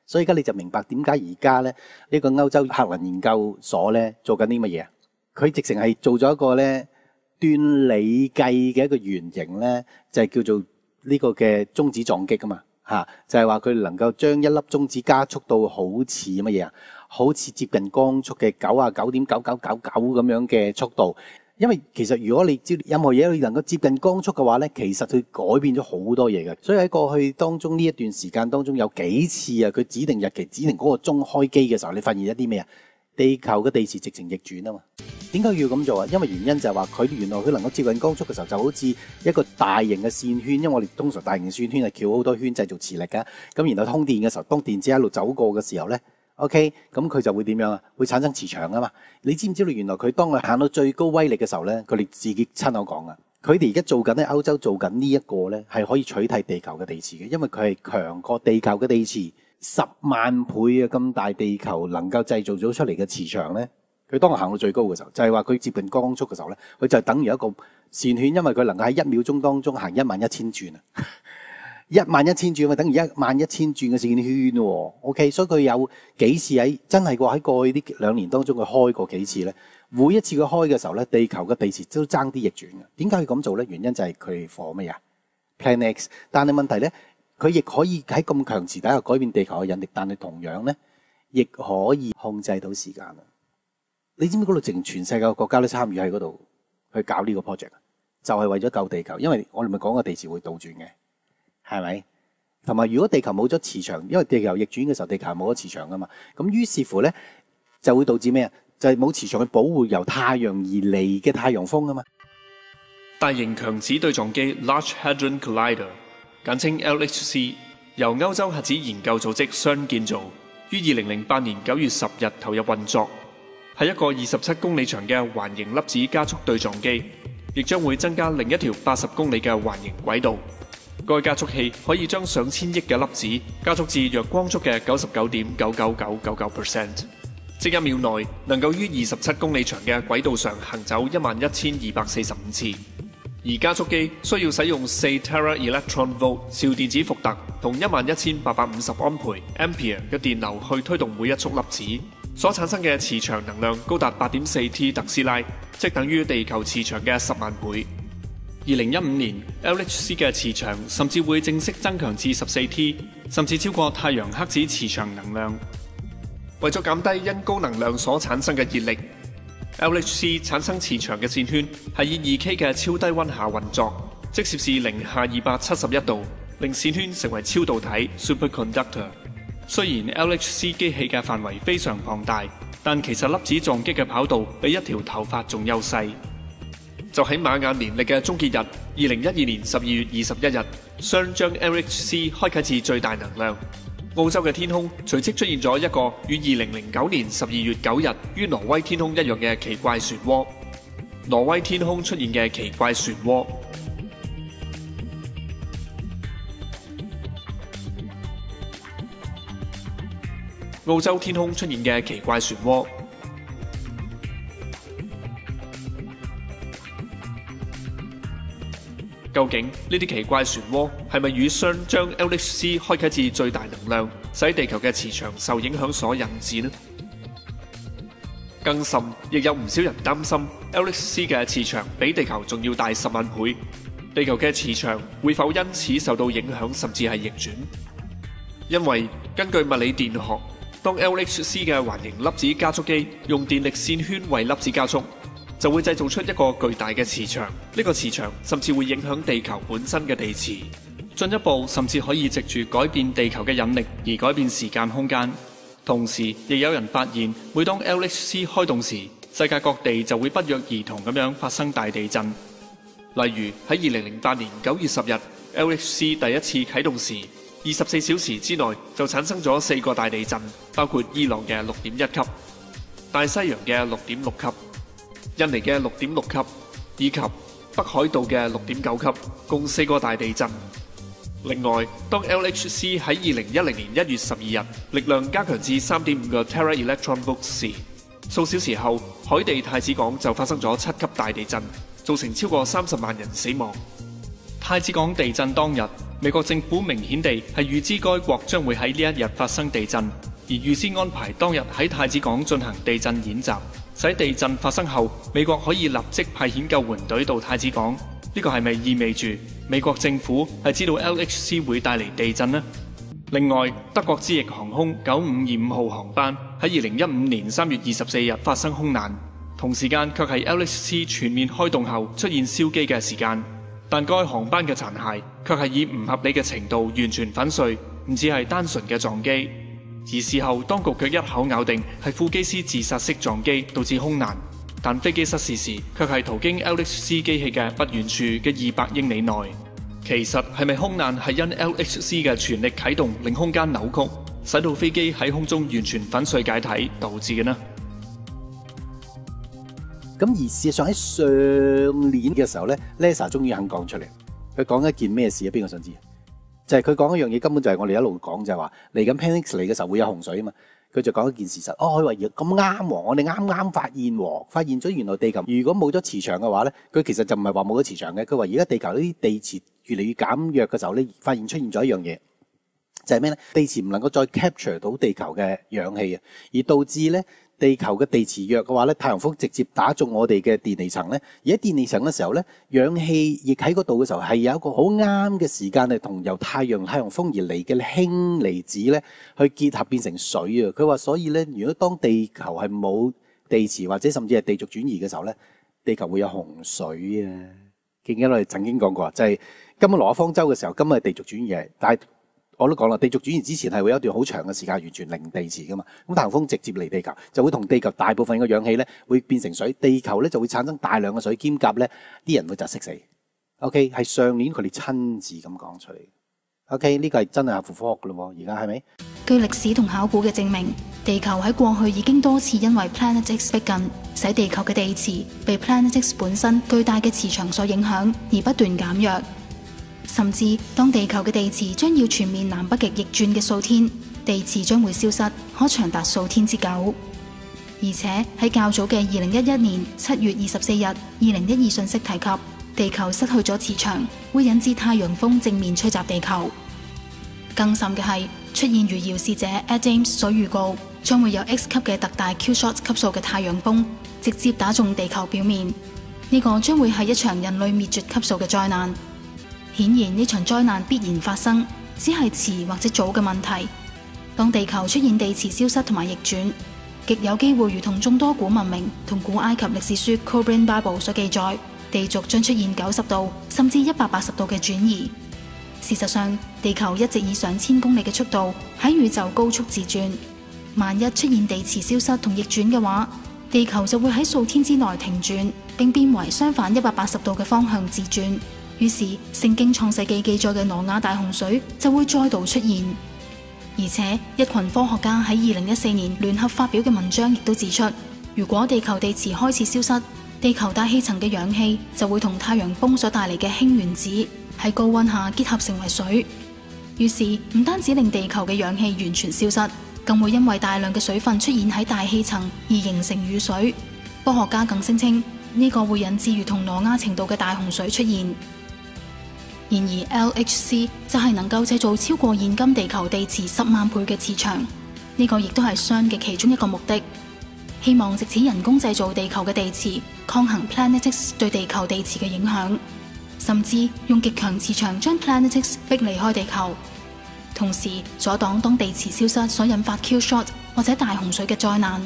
所以而家你就明白點解而家咧呢個歐洲客能研究所咧做緊啲乜嘢啊？佢直情係做咗一個咧斷理計嘅一個原型咧，就係叫做呢個嘅中子撞擊啊嘛嚇，就係話佢能夠將一粒中子加速到好似乜嘢啊？好似接近光速嘅99.9999咁樣嘅速度。因為其實如果你知任何嘢你能夠接近光速嘅話咧，其實佢改變咗好多嘢嘅。所以喺過去當中呢一段時間當中有幾次啊，佢指定日期、指定嗰個鐘開機嘅時候，你發現一啲咩啊？地球嘅地磁直情逆轉啊嘛。點解要咁做啊？因為原因就係話佢原來佢能夠接近光速嘅時候，就好似一個大型嘅線圈，因為我哋通常大型線圈係翹好多圈製造磁力㗎。咁然後通電嘅時候，當電子一路走過嘅時候咧。OK， 咁佢就會點樣啊？會產生磁場啊嘛！你知唔知道原來佢當佢行到最高威力嘅時候咧，佢哋自己親口講啊！佢哋而家做緊喺歐洲做緊呢一個咧，係可以取替地球嘅地磁嘅，因為佢係強過地球嘅地磁10萬倍啊！咁大地球能夠製造咗出嚟嘅磁場咧，佢當佢行到最高嘅時候，就係話佢接近光速嘅時候咧，佢就等於一個線圈，因為佢能夠喺1秒鐘當中行11000轉啊！11000轉咪等於11000轉嘅線圈喎。OK， 所以佢有幾次真係喺過去呢2年當中佢開過幾次咧。每一次佢開嘅時候咧，地球嘅地磁都爭啲逆轉嘅。點解要咁做咧？原因就係佢火乜嘢 Plan X。但係問題咧，佢亦可以喺咁強磁底下改變地球嘅引力，但係同樣咧，亦可以控制到時間。你知唔知嗰度全世界嘅國家都參與喺嗰度去搞呢個 project， 就係為咗救地球。因為我哋咪講個地磁會倒轉嘅。係咪？同埋如果地球冇咗磁場，因為地球逆轉嘅時候，地球係冇咗磁場噶嘛。咁於是乎咧，就會導致咩啊？就係冇磁場去保護由太陽而嚟嘅太陽風啊嘛。大型強子對撞機 Large Hadron Collider， 簡稱 LHC， 由歐洲核子研究組織 CERN 建造，於2008年9月10日投入運作，係一個27公里長嘅環形粒子加速對撞機，亦將會增加另一條80公里嘅環形軌道。該加速器可以將上千億嘅粒子加速至約光速嘅 99.99999%， 即1秒內能夠於27公里長嘅軌道上行走11245次。而加速機需要使用4 Tera Electron Volt 兆電子伏特同11850安培 Ampere 嘅電流去推動每一束粒子，所產生嘅磁場能量高達 8.4 T 特斯拉，即等於地球磁場嘅10萬倍。2015年 LHC 嘅磁場甚至會正式增強至14 T， 甚至超過太陽黑子磁場能量。為咗減低因高能量所產生嘅熱力， LHC 產生磁場嘅線圈係以 2K 嘅超低溫下運作，即攝氏零下271度，令線圈成為超導體 superconductor。雖然 LHC 機器嘅範圍非常龐大，但其實粒子撞擊嘅跑道比一條頭髮仲幼細。就喺瑪雅年曆嘅終結日，2012年12月21日 ，CERN 將 LHC 開啟至最大能量。澳洲嘅天空隨即出現咗一個與2009年12月9日於挪威天空一樣嘅奇怪漩渦。挪威天空出現嘅奇怪漩渦，澳洲天空出現嘅奇怪漩渦。究竟呢啲奇怪漩渦係咪與 CERN 將 LHC 開啟至最大能量，使地球嘅磁場受影響所引致呢？更甚，亦有唔少人擔心 LHC 嘅磁場比地球仲要大10萬倍，地球嘅磁場會否因此受到影響，甚至係逆轉？因為根據物理電學，當 LHC 嘅環形粒子加速機用電力線圈為粒子加速，就會製造出一個巨大嘅磁場，呢個磁場甚至會影響地球本身嘅地磁，進一步甚至可以藉住改變地球嘅引力而改變時間空間。同時，亦有人發現，每當 LHC 開動時，世界各地就會不約而同咁樣發生大地震。例如喺2008年9月10日 ，LHC 第一次啟動時，24小時之內就產生咗4個大地震，包括伊朗嘅6.1級、大西洋嘅6.6級、印尼嘅6.6級，以及北海道嘅6.9級，共4個大地震。另外，當 LHC 喺2010年1月12日力量加強至 3.5 個 Tera Electron Volt 時，數小時後，海地太子港就發生咗7級大地震，造成超過30萬人死亡。太子港地震當日，美國政府明顯地係預知該國將會喺呢一日發生地震，而預先安排當日喺太子港進行地震演習，使地震發生後，美國可以立即派遣救援隊到太子港。呢個係咪意味住美國政府係知道 LHC 會帶嚟地震呢？另外，德國之翼航空9525號航班喺2015年3月24日發生空難，同時間卻係 LHC 全面開動後出現燒機嘅時間。但該航班嘅殘骸卻係以唔合理嘅程度完全粉碎，唔似係單純嘅撞機。而事後當局卻一口咬定係副機師自殺式撞機導致空難，但飛機失事時卻係途經 LHC 機器嘅不遠處嘅200英里內。其實係咪空難係因 LHC 嘅全力啟動令空間扭曲，使到飛機喺空中完全粉碎解體導致嘅呢？咁而事實上喺上年嘅時候咧 ，Lisa 終於肯講出嚟。佢講一件咩事啊？邊個想知？就係佢講一樣嘢，根本就係我哋一路講，就係話嚟緊 Planet X 嚟嘅時候會有洪水啊嘛。佢就講一件事實。佢話咁啱喎，我哋啱啱發現咗原來地球如果冇咗磁場嘅話咧，佢其實就唔係話冇咗磁場嘅。佢話而家地球呢啲地磁越嚟越減弱嘅時候咧，發現出現咗一樣嘢，就係咩咧？地磁唔能夠再 capture 到地球嘅氧氣啊，而導致咧。地球嘅地磁弱嘅話咧，太陽風直接打中我哋嘅電離層咧，而喺電離層嘅時候咧，氧氣亦喺嗰度嘅時候係有一個好啱嘅時間，係同由太陽風而嚟嘅氫離子咧去結合變成水啊！佢話所以咧，如果當地球係冇地磁或者甚至係地軸轉移嘅時候咧，地球會有洪水啊！記唔記得我哋曾經講過，就係今日挪亞方舟嘅時候，今日係地軸轉移，但係我都講啦，地軸轉移之前係會有一段好長嘅時間完全零地磁噶嘛。咁太陽風直接嚟地球，就會同地球大部分嘅氧氣咧會變成水，地球咧就會產生大量嘅水，兼夾咧啲人會窒息死。OK， 係上年佢哋親自咁講出嚟。OK， 呢個係真係合乎科學噶咯，而家係咪？據歷史同考古嘅證明，地球喺過去已經多次因為 Planet X 逼近，使地球嘅地磁被 Planet X 本身巨大嘅磁場所影響，而不斷減弱。甚至當地球嘅地磁將要全面南北極逆轉嘅數天，地磁將會消失，可長達數天之久。而且喺較早嘅2011年7月24日2012信息提及，地球失去咗磁場會引致太陽風正面吹襲地球。更甚嘅係出現如遙視者 Adams 所預告，將會有 X 級嘅特大 Q-shot 級數嘅太陽風直接打中地球表面，呢個將會係一場人類滅絕級數嘅災難。顯然呢場災難必然發生，只係遲或者早嘅問題。當地球出現地磁消失同埋逆轉，極有機會如同眾多古文明同古埃及歷史書 Qumran Bible 所記載，地軸將出現90度甚至180度嘅轉移。事實上，地球一直以上千公里嘅速度喺宇宙高速自轉。萬一出現地磁消失同逆轉嘅話，地球就會喺數天之內停轉，並變為相反180度嘅方向自轉。於是聖經創世記記載嘅挪亞大洪水就會再度出現。而且一群科學家喺2014年聯合發表嘅文章亦都指出，如果地球地磁開始消失，地球大氣層嘅氧氣就會同太陽風所帶嚟嘅氫原子喺高溫下結合成為水。於是唔單止令地球嘅氧氣完全消失，更會因為大量嘅水分出現喺大氣層而形成雨水。科學家更聲稱呢個會引致如同挪亞程度嘅大洪水出現。然而 LHC 就係能夠製造超過現今地球地磁10萬倍嘅磁場，呢個亦都係 CERN 嘅其中一個目的，希望藉此人工製造地球嘅地磁，抗衡 Planet X 對地球地磁嘅影響，甚至用極強磁場將 Planet X 逼離開地球，同時阻擋當地磁消失所引發 Q-shot 或者大洪水嘅災難。